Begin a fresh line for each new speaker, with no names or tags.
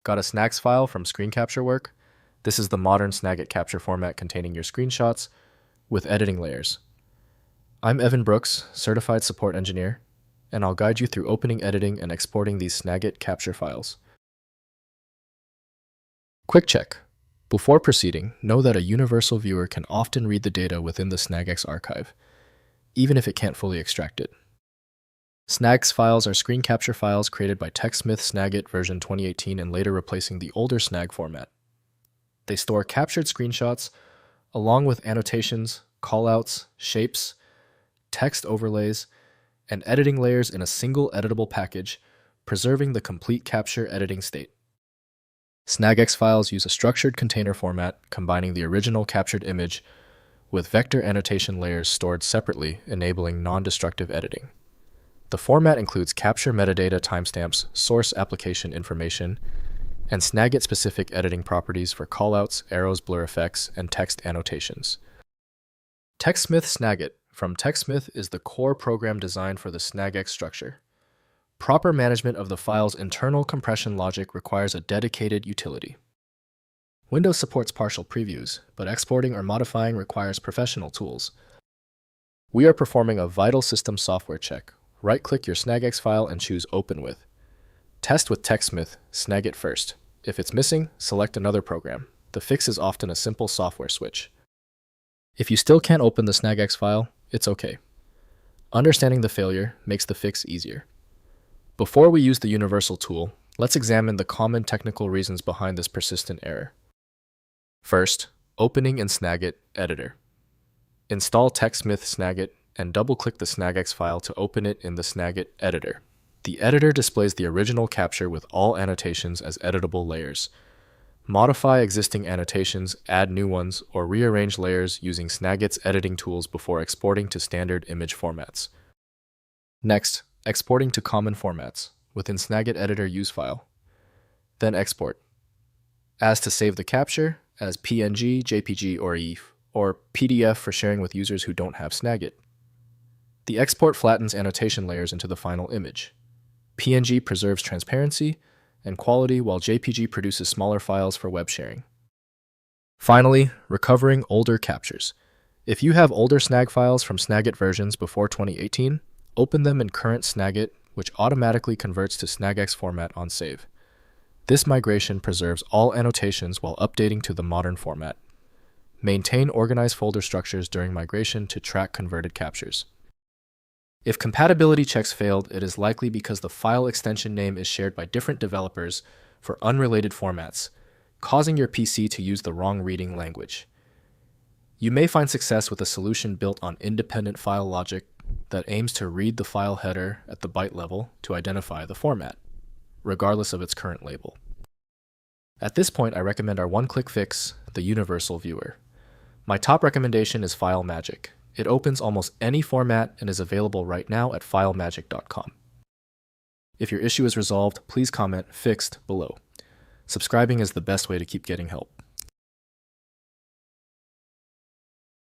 Got a SNAGX file from screen capture work? This is the modern Snagit capture format containing your screenshots with editing layers. I'm Evan Brooks, Certified Support Engineer, and I'll guide you through opening, editing, and exporting these Snagit capture files. Quick check. Before proceeding, know that a universal viewer can often read the data within the SNAGX archive, even if it can't fully extract it. SNAGX files are screen capture files created by TechSmith Snagit version 2018 and later replacing the older SNAG format. They store captured screenshots along with annotations, callouts, shapes, text overlays, and editing layers in a single editable package, preserving the complete capture editing state. SNAGX files use a structured container format combining the original captured image with vector annotation layers stored separately, enabling non-destructive editing. The format includes capture metadata timestamps, source application information, and Snagit-specific editing properties for callouts, arrows, blur effects, and text annotations. TechSmith Snagit from TechSmith is the core program designed for the SNAGX structure. Proper management of the file's internal compression logic requires a dedicated utility. Windows supports partial previews, but exporting or modifying requires professional tools. We are performing a vital system software check. Right-click your SNAGX file and choose Open With. Test with TechSmith Snagit first. If it's missing, select another program. The fix is often a simple software switch. If you still can't open the SNAGX file, it's okay. Understanding the failure makes the fix easier. Before we use the universal tool, let's examine the common technical reasons behind this persistent error. First, opening in Snagit Editor. Install TechSmith Snagit and double-click the SNAGX file to open it in the Snagit Editor. The editor displays the original capture with all annotations as editable layers. Modify existing annotations, add new ones, or rearrange layers using Snagit's editing tools before exporting to standard image formats. Next, exporting to common formats within Snagit Editor use file. Then export. As to save the capture as PNG, JPG, or EIF, or PDF for sharing with users who don't have Snagit. The export flattens annotation layers into the final image. PNG preserves transparency and quality while JPG produces smaller files for web sharing. Finally, recovering older captures. If you have older Snag files from Snagit versions before 2018, open them in current Snagit, which automatically converts to SNAGX format on save. This migration preserves all annotations while updating to the modern format. Maintain organized folder structures during migration to track converted captures. If compatibility checks failed, it is likely because the file extension name is shared by different developers for unrelated formats, causing your PC to use the wrong reading language. You may find success with a solution built on independent file logic that aims to read the file header at the byte level to identify the format, regardless of its current label. At this point, I recommend our one-click fix, the Universal Viewer. My top recommendation is FileMagick. It opens almost any format and is available right now at filemagick.com. If your issue is resolved, please comment "fixed" below. Subscribing is the best way to keep getting help.